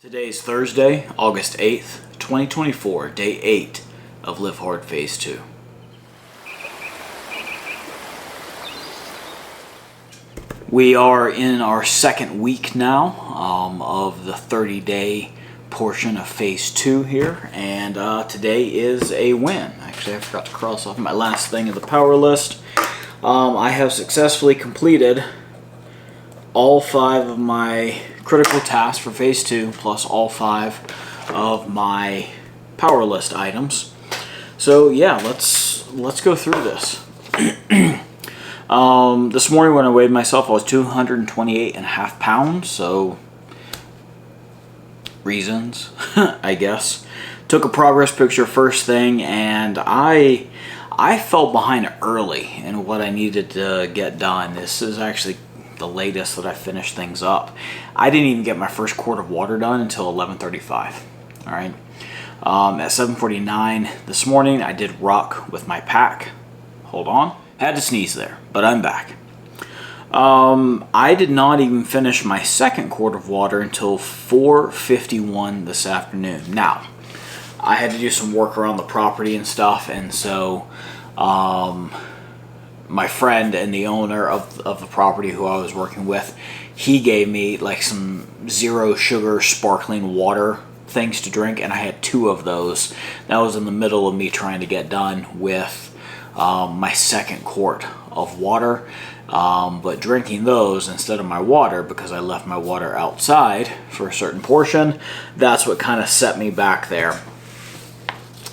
Today's Thursday, August 8th, 2024, day 8 of LiveHard Phase 2. We are in our second week now of the 30-day portion of Phase 2 here, and today is a win. Actually, I forgot to cross off my last thing of the power list. I have successfully completed all 5 of my critical tasks for Phase 2, plus all 5 of my power list items. So yeah, let's go through this. This morning when I weighed myself, I was 228.5 pounds, so reasons, I guess. Took a progress picture first thing, and I fell behind early in what I needed to get done. This is actually the latest that I finished things up. I didn't even get my first quart of water done until 11:35. All right. At 7:49 this morning, I did ruck with my pack. Hold on. Had to sneeze there, but I'm back. I did not even finish my second quart of water until 4:51 this afternoon. Now, I had to do some work around the property and stuff, and so my friend and the owner of the property who I was working with, he gave me like some zero sugar sparkling water things to drink, and I had 2 of those. That was in the middle of me trying to get done with my second quart of water, but drinking those instead of my water because I left my water outside for a certain portion, that's what kind of set me back there.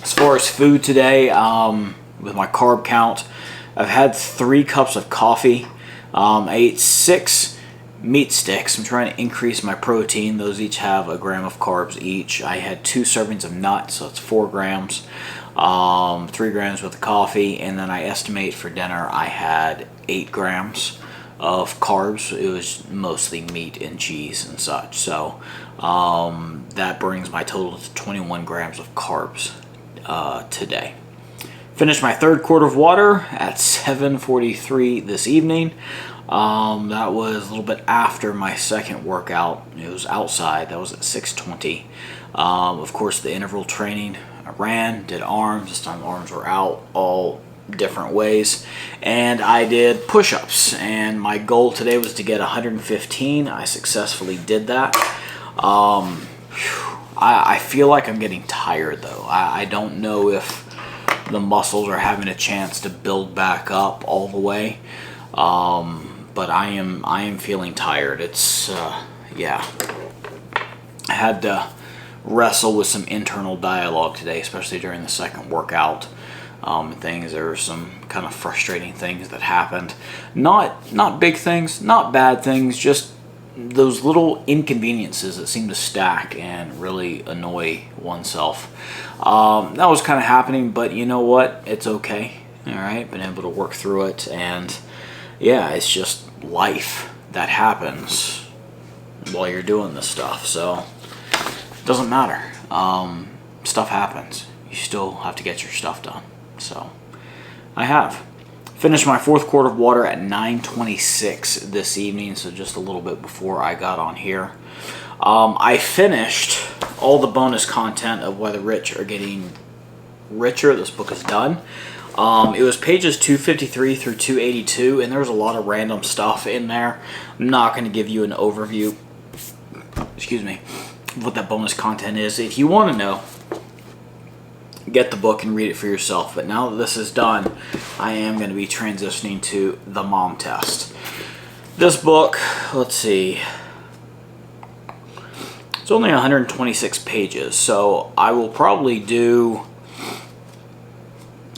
As far as food today, with my carb count, I've had 3 cups of coffee. I ate 6 meat sticks. I'm trying to increase my protein. Those each have 1 gram of carbs each. I had 2 servings of nuts, so it's 4 grams. 3 grams with the coffee, and then I estimate for dinner I had 8 grams of carbs. It was mostly meat and cheese and such. So that brings my total to 21 grams of carbs today. Finished my 3rd quart of water at 7:43 this evening. That was a little bit after my second workout. It was outside. That was at 6:20. Of course, the interval training, I ran, did arms. This time the arms were out all different ways. And I did push-ups. And my goal today was to get 115. I successfully did that. I feel like I'm getting tired, though. I don't know if the muscles are having a chance to build back up all the way, but I am feeling tired. It's yeah, I had to wrestle with some internal dialogue today, especially during the second workout. Things, there were some kind of frustrating things that happened. Not big things, not bad things, just those little inconveniences that seem to stack and really annoy oneself. That was kind of happening, but you know what? It's okay. All right, been able to work through it, and yeah, it's just life that happens while you're doing this stuff. So it doesn't matter. Stuff happens. You still have to get your stuff done. So I have. Finished my 4th quart of water at 9:26 this evening, so just a little bit before I got on here. I finished all the bonus content of Why the Rich Are Getting Richer. This book is done. It was pages 253 through 282, and there was a lot of random stuff in there. I'm not going to give you an overview, excuse me, of what that bonus content is. If you want to know, get the book and read it for yourself. But now that this is done, I am going to be transitioning to the mom test. This book, let's see, it's only 126 pages, so I will probably do,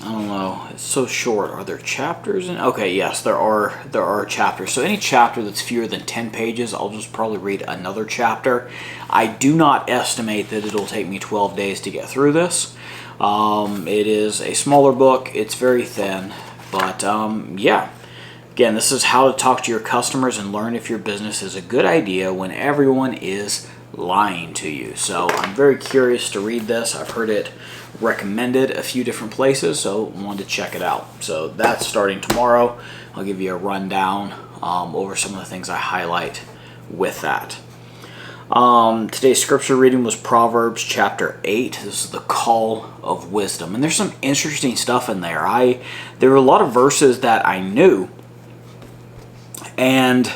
I don't know, it's so short. Are there chapters in? Okay, yes, there are chapters. So any chapter that's fewer than 10 pages, I'll just probably read another chapter. I do not estimate that it'll take me 12 days to get through this. It is a smaller book. It's very thin, but yeah. Again, this is how to talk to your customers and learn if your business is a good idea when everyone is lying to you. So I'm very curious to read this. I've heard it recommended a few different places, so I wanted to check it out. So that's starting tomorrow. I'll give you a rundown over some of the things I highlight with that. Today's scripture reading was Proverbs chapter 8. This is the call of wisdom. And there's some interesting stuff in there. There were a lot of verses that I knew. And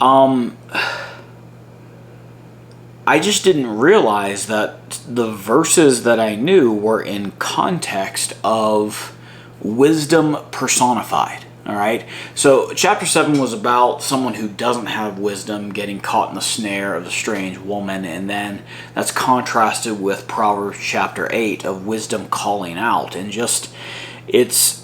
I just didn't realize that the verses that I knew were in context of wisdom personified. All right. So chapter 7 was about someone who doesn't have wisdom getting caught in the snare of the strange woman. And then that's contrasted with Proverbs chapter 8 of wisdom calling out. And just, it's...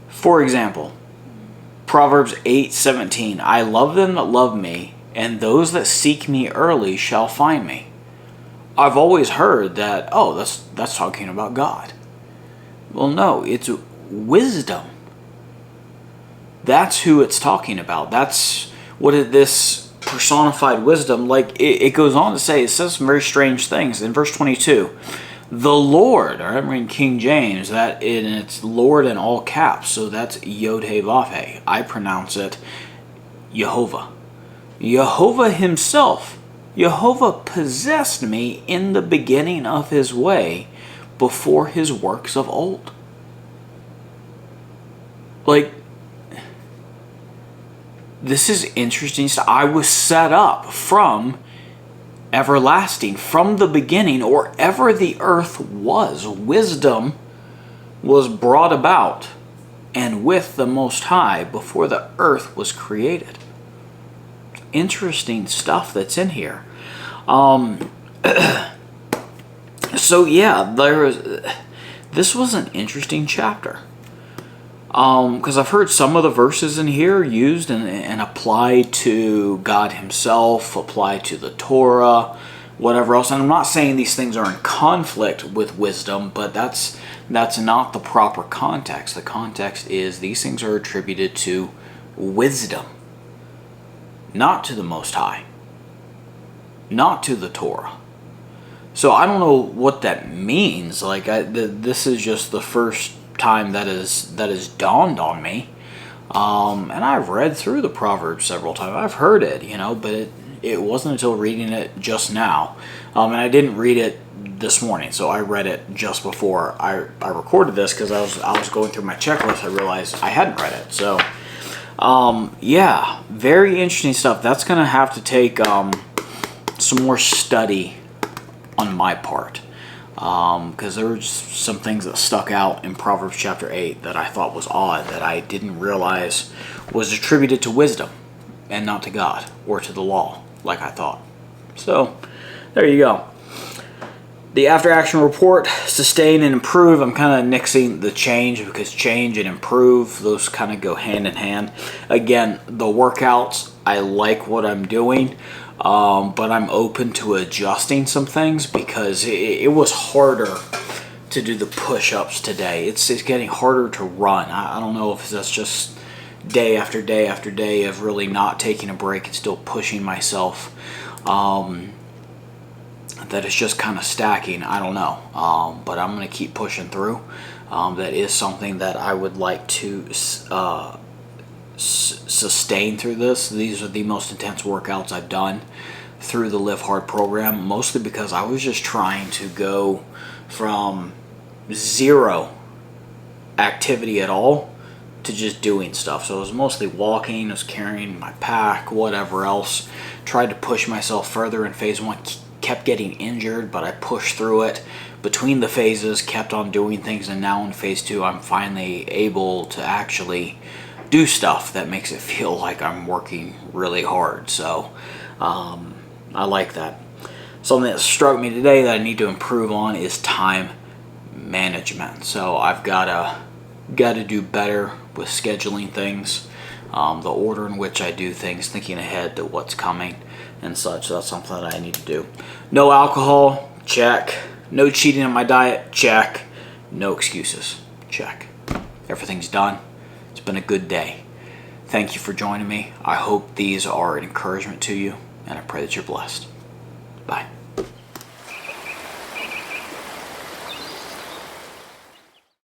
For example, Proverbs 8:17, I love them that love me, and those that seek me early shall find me. I've always heard that, oh, that's talking about God. Well, no, it's wisdom. That's who it's talking about. That's what this personified wisdom, like it goes on to say, it says some very strange things. In verse 22, the Lord, or I'm reading King James, that it's Lord in all caps, so that's Yod-Heh-Vav-Heh. I pronounce it Jehovah. Jehovah himself. Jehovah possessed me in the beginning of his way before his works of old. Like, this is interesting stuff. I was set up from everlasting, from the beginning, or ever the earth was. Wisdom was brought about and with the Most High before the earth was created. Interesting stuff that's in here. So yeah, this was an interesting chapter. Because I've heard some of the verses in here used and applied to God himself, applied to the Torah, whatever else. And I'm not saying these things are in conflict with wisdom, but that's not the proper context. The context is these things are attributed to wisdom, not to the Most High, not to the Torah. So I don't know what that means. Like this is just the first time that is dawned on me, and I've read through the Proverbs several times. I've heard it, but it wasn't until reading it just now, and I didn't read it this morning, so I read it just before I recorded this because I was going through my checklist. I realized I hadn't read it, so yeah, very interesting stuff. That's gonna have to take some more study on my part. Because there were just some things that stuck out in Proverbs chapter 8 that I thought was odd, that I didn't realize was attributed to wisdom and not to God or to the law like I thought. So there you go. The after action report, sustain and improve. I'm kind of nixing the change because change and improve, those kind of go hand in hand. Again, the workouts, I like what I'm doing. But I'm open to adjusting some things because it was harder to do the push-ups today. It's getting harder to run. I don't know if that's just day after day after day of really not taking a break and still pushing myself. That it's just kind of stacking. I don't know. But I'm going to keep pushing through. That is something that I would like to sustain through this. These are the most intense workouts I've done through the LiveHard program, mostly because I was just trying to go from zero activity at all to just doing stuff. So it was mostly walking, I was carrying my pack, whatever else. Tried to push myself further in phase 1, kept getting injured, but I pushed through it between the phases, kept on doing things, and now in phase 2 I'm finally able to actually do stuff that makes it feel like I'm working really hard. So I like that. Something that struck me today that I need to improve on is time management. So I've got to do better with scheduling things, the order in which I do things, thinking ahead to what's coming and such. That's something that I need to do. No alcohol, check. No cheating on my diet, check. No excuses, check. Everything's done. It's been a good day. Thank you for joining me. I hope these are an encouragement to you, and I pray that you're blessed. Bye.